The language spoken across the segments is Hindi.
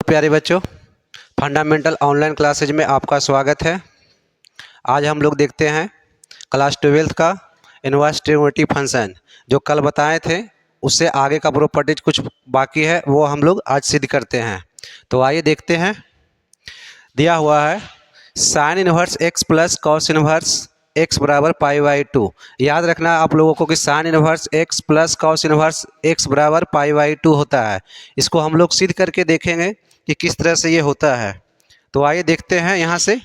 प्यारे बच्चों, फंडामेंटल ऑनलाइन क्लासेज में आपका स्वागत है। आज हम लोग देखते हैं क्लास 12th का इनवर्स ट्रिगोनोमेट्री फंक्शन। जो कल बताए थे उससे आगे का प्रॉपर्टीज कुछ बाकी है, वो हम लोग आज सिद्ध करते हैं। तो आइए देखते हैं। दिया हुआ है sine inverse x plus cos inverse x बराबर π/2। याद रखना आप लोगों को कि sine inverse x plus cos inverse x बराबर π/2 होता है। इसको हम लोग सिद्ध करके देखेंगे कि किस तरह से ये होता है। तो आइए देखते हैं। यहाँ से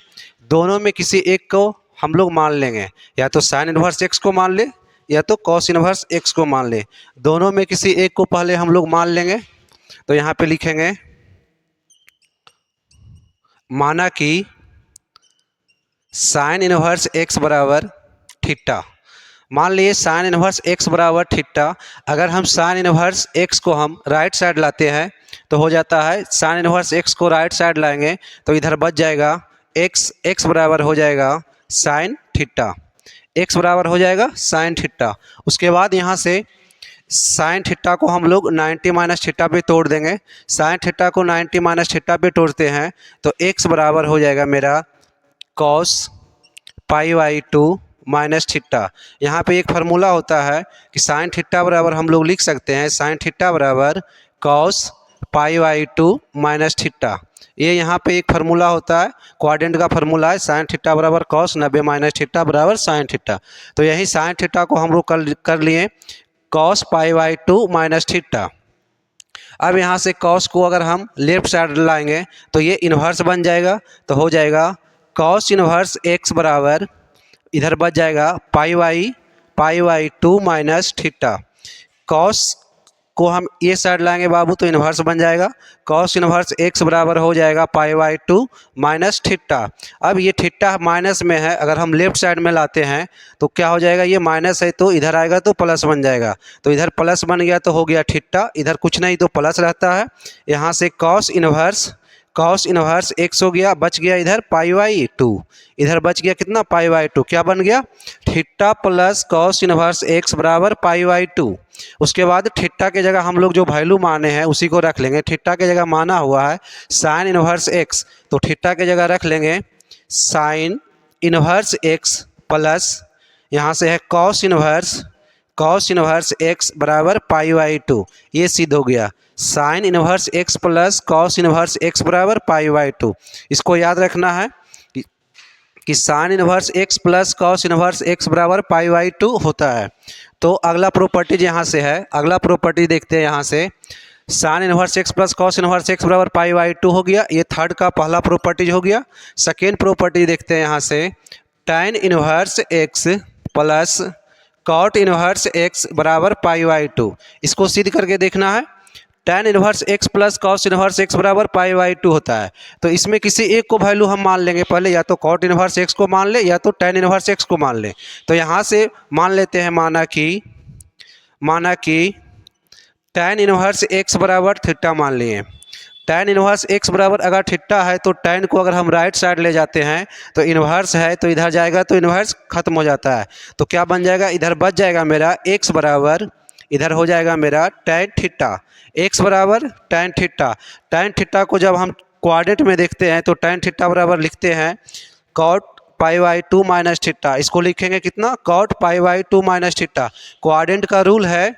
दोनों में किसी एक को हम लोग मान लेंगे, या तो साइन इनवर्स एक्स को मान ले या तो कॉस इनवर्स एक्स को मान ले। दोनों में किसी एक को पहले हम लोग मान लेंगे। तो यहाँ पे लिखेंगे माना कि साइन इनवर्स एक्स बराबर थीटा। मान लिए साइन इनवर्स एक्स बराबर थीटा। अगर हम साइन इनवर्स एक्स को हम राइट साइड लाते हैं तो हो जाता है साइन इनवर्स एक्स को राइट साइड लाएंगे तो इधर बच जाएगा एक्स बराबर हो जाएगा साइन थीटा। एक्स बराबर हो जाएगा साइन थीटा। उसके बाद यहाँ से साइन थीटा को हम लोग 90 माइनस थीटा पे तोड़ देंगे। साइन थीटा को 90 माइनस थीटा पे तोड़ते हैं तो एक्स बराबर हो जाएगा मेरा कॉस π/2 माइनस थीटा। यहाँ पे एक फार्मूला होता है कि साइन थीटा बराबर हम लोग लिख सकते हैं साइन थीटा बराबर कॉस π/2 माइनस थीटा। ये यहाँ पे एक फार्मूला होता है, क्वाड्रेंट का फार्मूला है। साइन थीटा बराबर कॉस 90 माइनस थीटा बराबर साइन थीटा। तो यही साइन थीटा को हम लोग कर लिए कॉस π/2 माइनस थीटा। अब यहाँ से कॉस को अगर हम लेफ्ट साइड लाएंगे तो ये इन्वर्स बन जाएगा। तो हो जाएगा कॉस इन्वर्स एक्स बराबर इधर बच जाएगा π/2 माइनस थीटा। कॉस को हम ये साइड लाएंगे बाबू तो इन्वर्स बन जाएगा। कॉस इन्वर्स एक्स बराबर हो जाएगा π/2 माइनस थीटा। अब ये थीटा माइनस में है, अगर हम लेफ्ट साइड में लाते हैं तो क्या हो जाएगा, ये माइनस है तो इधर आएगा तो प्लस बन जाएगा। तो इधर प्लस बन गया तो हो गया थीटा, इधर कुछ नहीं तो प्लस रहता है। यहाँ से कॉस इन्वर्स एक्स हो गया, बच गया इधर π/2। इधर बच गया कितना π/2, क्या बन गया theta plus cos inverse x बराबर π/2। उसके बाद थीटा के जगह हम लोग जो वैल्यू माने हैं उसी को रख लेंगे। थीटा के जगह माना हुआ है साइन इन्वर्स एक्स, तो थीटा के जगह रख लेंगे साइन इन्वर्स एक्स प्लस यहाँ से है कॉस इन्वर्स एक्स बराबर π/2। ये सिद्ध हो गया sign inverse x plus cos inverse x बराबर π/2। इसको याद रखना है कि sign inverse x plus cos inverse x बराबर π/2 होता है। तो अगला प्रॉपर्टीज यहाँ से है, अगला प्रॉपर्टी देखते हैं। यहाँ से sign inverse x plus cos inverse x बराबर π/2 हो गया, ये थर्ड का पहला प्रॉपर्टीज हो गया। सेकेंड प्रॉपर्टी देखते हैं यहाँ से tan inverse x plus cot inverse x बराबर π/2। इसको सिद्ध करके देखना है। tan inverse x plus cos inverse x बराबर π/2 होता है। तो इसमें किसी एक को वैल्यू हम मान लेंगे पहले, या तो कॉट इन्वर्स एक्स को मान ले या तो tan इन्वर्स एक्स को मान ले। तो यहाँ से मान लेते हैं माना कि tan इन्वर्स एक्स बराबर थीटा मान लिए। tan इन्वर्स एक्स बराबर अगर थीटा है तो tan को अगर हम राइट साइड ले जाते हैं तो इन्वर्स है तो इधर जाएगा तो इन्वर्स खत्म हो जाता है। तो क्या बन जाएगा, इधर बच जाएगा मेरा एक्स बराबर, इधर हो जाएगा मेरा tan थीटा। एक्स बराबर tan थीटा। tan थीटा को जब हम क्वाड्रेंट में देखते हैं तो tan थीटा बराबर लिखते हैं कॉट π/2 माइनस थीटा। इसको लिखेंगे कितना, कॉट π/2 माइनस थीटा। क्वाड्रेंट का रूल है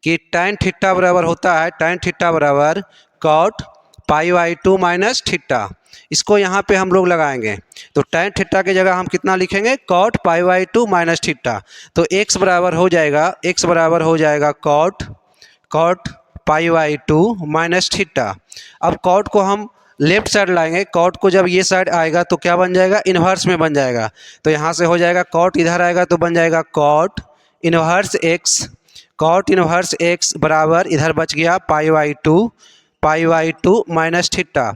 कि tan थीटा बराबर होता है tan थीटा बराबर कॉट π/2 माइनस थीटा। इसको यहाँ पे हम लोग लगाएंगे तो tan थीटा की जगह हम कितना लिखेंगे कॉट π/2 माइनस थीटा। तो x बराबर हो जाएगा कॉट π/2 माइनस थीटा। अब कॉट को हम लेफ्ट साइड लाएंगे, कॉट को जब ये साइड आएगा तो क्या बन जाएगा, इन्वर्स में बन जाएगा। तो यहाँ से हो जाएगा कॉट इधर आएगा तो बन जाएगा कॉट इन्वर्स एक्स बराबर इधर बच गया π/2 minus theta.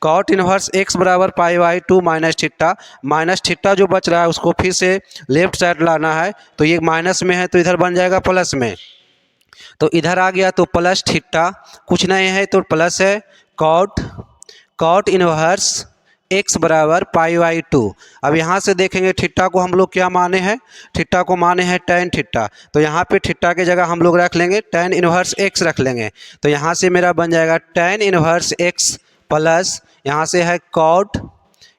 Cot inverse x बराबर π/2 माइनस थीटा जो बच रहा है उसको फिर से लेफ्ट साइड लाना है। तो ये माइनस में है तो इधर बन जाएगा प्लस में, तो इधर आ गया तो प्लस थीटा, कुछ नहीं है तो प्लस है कॉट एक्स बराबर पाई बाई टू। अब यहाँ से देखेंगे थीटा को हम लोग क्या माने हैं, थीटा को माने हैं tan थीटा। तो यहाँ पे थीटा के जगह हम लोग रख लेंगे tan इनवर्स x रख लेंगे। तो यहाँ से मेरा बन जाएगा tan इनवर्स x प्लस यहाँ से है cot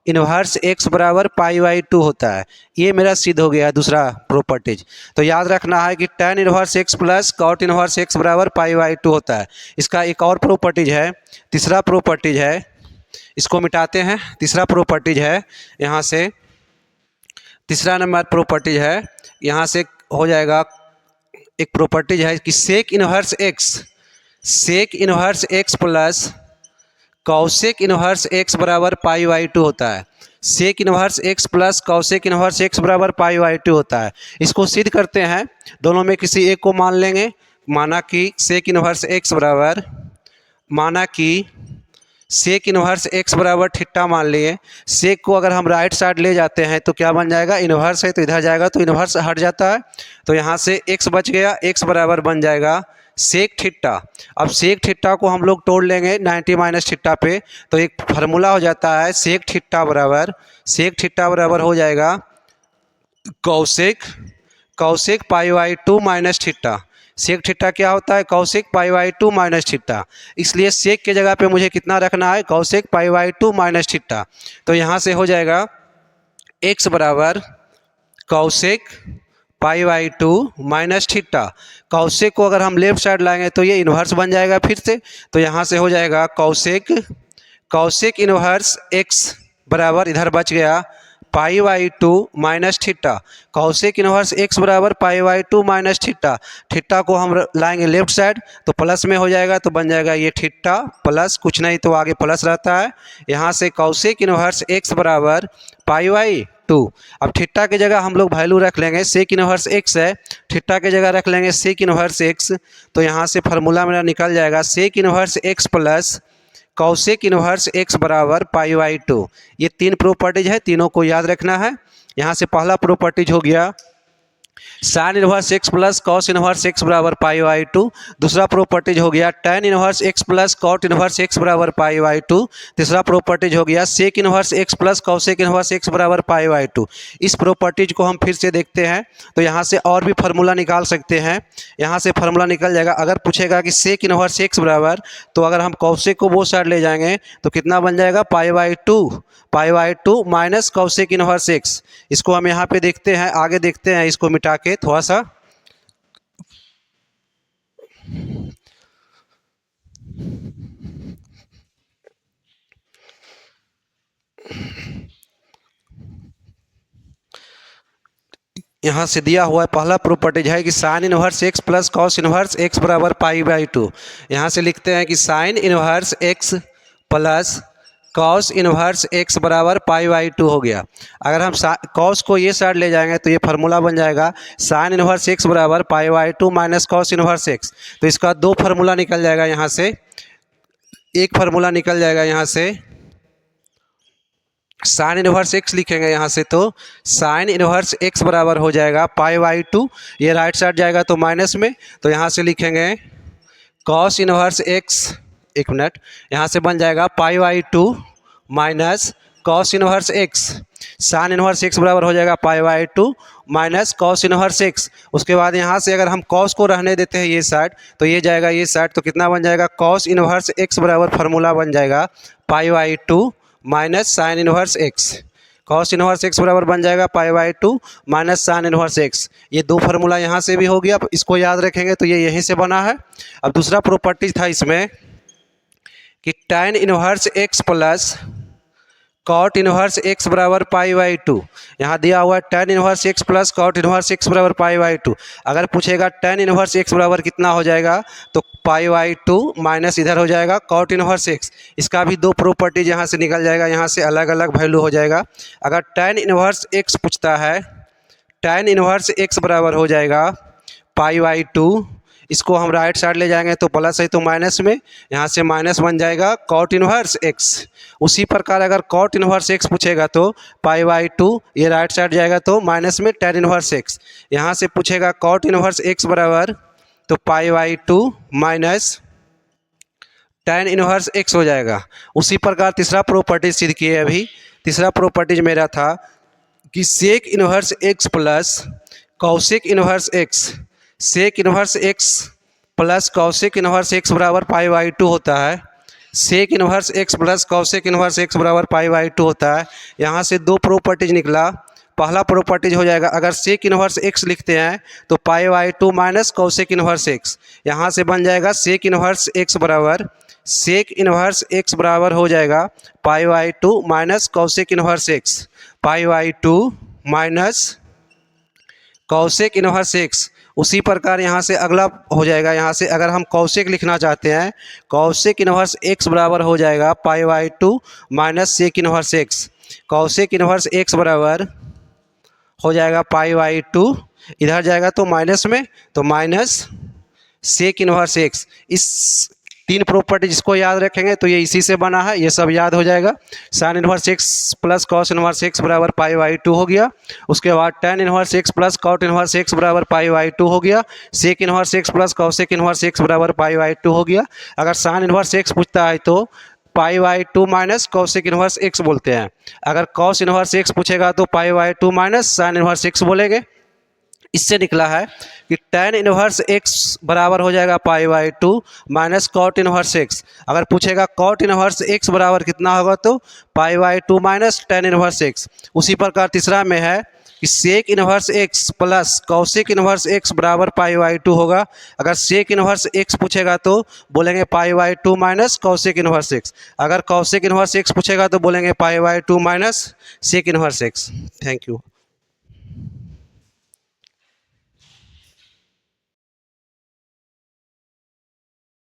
इनवर्स x बराबर पाई बाई टू होता है। ये मेरा सिद्ध हो गया दूसरा प्रॉपर्टीज। तो याद रखना है कि tan inverse x plus cot inverse x बराबर पाई बाई टू होता है। इसका एक और प्रॉपर्टीज है, तीसरा प्रॉपर्टीज है, इसको मिटाते हैं। तीसरा प्रॉपर्टीज है, यहाँ से तीसरा नंबर प्रॉपर्टीज है, यहाँ से हो जाएगा एक प्रॉपर्टीज है कि sec inverse x plus cosec inverse x बराबर पाई बाई टू होता है। Sec inverse x plus cosec inverse x बराबर पाई बाई टू होता है। इसको सिद्ध करते हैं, दोनों में किसी एक को मान लेंगे। माना कि सेक इनवर्स x बराबर, माना कि सेक इनवर्स x बराबर थीटा मान लिए। सेक को अगर हम राइट साइड ले जाते हैं तो क्या बन जाएगा, इनवर्स है तो इधर जाएगा तो इनवर्स हट जाता है। तो यहाँ से x बच गया, x बराबर बन जाएगा सेक थीटा। अब सेक थीटा को हम लोग तोड़ लेंगे 90 माइनस थीटा पे, तो एक फार्मूला हो जाता है सेक थीटा बराबर हो जाएगा cosec pi by two minus theta. Sec theta क्या होता है, cosec pi by two minus theta. इसलिए सेक के जगह पे मुझे कितना रखना है, cosec pi by two minus theta. तो यहाँ से हो जाएगा x बराबर cosec pi by two minus theta. Cosec को अगर हम लेफ्ट साइड लाएंगे तो ये इन्वर्स बन जाएगा फिर से। तो यहाँ से हो जाएगा कौसेक इन्वर्स x बराबर, इधर बच गया pi by two minus theta. Cosec inverse x बराबर pi by two minus theta. Theta को हम लाएंगे लेफ्ट साइड तो प्लस में हो जाएगा, तो बन जाएगा ये थीटा प्लस, कुछ नहीं तो आगे प्लस रहता है। यहाँ से कौसेक इनवर्स x बराबर पाई बाई टू। अब थीटा की जगह हम लोग वैल्यू रख लेंगे, सेक इनवर्स x है, थीटा की जगह रख लेंगे सेक इनवर्स x। तो यहाँ से फार्मूला मेरा निकल जाएगा sec inverse x plus cosec inverse x बराबर पाई बाई टू। ये तीन प्रॉपर्टीज है, तीनों को याद रखना है। यहाँ से पहला प्रॉपर्टीज हो गया sine inverse x plus cos inverse x बराबर पाई बाई टू। दूसरा प्रॉपर्टीज हो गया tan inverse x plus cot inverse x बराबर पाई बाई टू। तीसरा प्रॉपर्टीज हो गया sec inverse x plus cosec inverse x बराबर पाई बाई टू। इस प्रॉपर्टीज को हम फिर से देखते हैं तो यहाँ से और भी फार्मूला निकाल सकते हैं। यहाँ से फार्मूला निकल जाएगा, अगर पूछेगा कि सेक इनवर्स x बराबर, तो अगर हम कौसेक को वो साइड ले जाएंगे तो कितना बन जाएगा, pi by two minus cosec inverse x। इसको हम यहाँ पे देखते हैं, आगे देखते हैं इसको मिटा के थोड़ा सा। यहाँ से दिया हुआ है पहला प्रॉपर्टीज है कि sign inverse x plus cos inverse x बराबर पाई बाई टू। यहाँ से लिखते हैं कि sign inverse x plus cos inverse x बराबर पाई बाई टू हो गया। अगर हम कॉस को ये साइड ले जाएंगे तो ये फार्मूला बन जाएगा साइन इनवर्स x बराबर pi by two minus cos inverse x। तो इसका दो फार्मूला निकल जाएगा, यहाँ से एक फार्मूला निकल जाएगा, यहाँ से साइन इनवर्स x लिखेंगे यहाँ से, तो साइन इनवर्स x बराबर हो जाएगा पाई बाई टू, ये राइट साइड जाएगा तो माइनस में, तो यहाँ से लिखेंगे कॉस इनवर्स x, एक मिनट, यहाँ से बन जाएगा pi by two minus cos inverse x। Sign inverse x बराबर हो जाएगा pi by two minus cos inverse x। उसके बाद यहाँ से अगर हम कॉस को रहने देते हैं ये साइड, तो ये जाएगा ये साइड, तो कितना बन जाएगा, कॉस इनवर्स x बराबर फार्मूला बन जाएगा pi by two minus sign inverse x। Cos inverse x बराबर बन जाएगा pi by two minus sign inverse x। ये दो फार्मूला यहाँ से भी हो गया, इसको याद रखेंगे तो ये यहीं से बना है। अब दूसरा प्रॉपर्टी था इसमें कि tan inverse x plus cot inverse x बराबर पाई बाई टू। यहाँ दिया हुआ है tan inverse x plus cot inverse x बराबर पाई बाई टू। अगर पूछेगा tan इनवर्स x बराबर कितना हो जाएगा, तो पाई बाई टू माइनस इधर हो जाएगा कॉट इनवर्स x। इसका भी दो प्रॉपर्टीज यहाँ से निकल जाएगा, यहाँ से अलग अलग वैल्यू हो जाएगा। अगर tan इनवर्स x पूछता है, tan इनवर्स x बराबर हो जाएगा पाई बाई टू, इसको हम राइट साइड ले जाएंगे तो प्लस है तो माइनस में, यहाँ से माइनस बन जाएगा कॉट इनवर्स x। उसी प्रकार अगर कॉट इनवर्स x पूछेगा तो पाई बाई टू, ये राइट साइड जाएगा तो माइनस में tan इनवर्स x। यहाँ से पूछेगा कॉट इनवर्स x बराबर, तो पाई by two minus tan inverse x हो जाएगा। उसी प्रकार तीसरा प्रॉपर्टी सिद्ध किए अभी। तीसरा प्रॉपर्टीज मेरा था कि sec inverse x plus cosec inverse x, sec inverse x plus cosec inverse x बराबर π/2 होता है। Sec inverse x plus cosec inverse x बराबर π/2 होता है। यहाँ से दो प्रॉपर्टीज निकला। पहला प्रॉपर्टीज हो जाएगा, अगर सेक इनवर्स x लिखते हैं तो π/2 माइनस कौशिक इनवर्स x, यहाँ से बन जाएगा सेक इनवर्स x बराबर, सेक इनवर्स x बराबर हो जाएगा π/2 minus cosec inverse x, π/2 minus cosec inverse x। उसी प्रकार यहाँ से अगला हो जाएगा, यहाँ से अगर हम कौशिक लिखना चाहते हैं, कौशिक इनवर्स x बराबर हो जाएगा π/2 minus sec inverse x, cosec inverse x बराबर हो जाएगा π/2, इधर जाएगा तो माइनस में, तो माइनस सेक इनवर्स x। इस तीन प्रॉपर्टी जिसको याद रखेंगे तो ये इसी से बना है, ये सब याद हो जाएगा। Sine inverse x plus cos inverse x बराबर π/2 हो गया। उसके बाद tan inverse x plus cot inverse x बराबर π/2 हो गया। Sec inverse x plus cosec inverse x बराबर π/2 हो गया। अगर साइन इनवर्स x पूछता है तो π/2 माइनस कौशिक इनवर्स x बोलते हैं। अगर कॉस इनवर्स x पूछेगा तो π/2 माइनस साइन इनवर्स x बोलेंगे। इससे निकला है कि tan इनवर्स x बराबर हो जाएगा π/2 माइनस कॉट इनवर्स x। अगर पूछेगा कॉट इनवर्स x बराबर कितना होगा तो π/2 माइनस tan इनवर्स x। उसी प्रकार तीसरा में है कि sec inverse x plus cosec inverse x बराबर π/2 होगा। अगर सेक इनवर्स x पूछेगा तो बोलेंगे π/2 माइनस कौशिक इनवर्स x। अगर कौशिक इनवर्स x पूछेगा तो बोलेंगे π/2 minus sec inverse x। Thank you.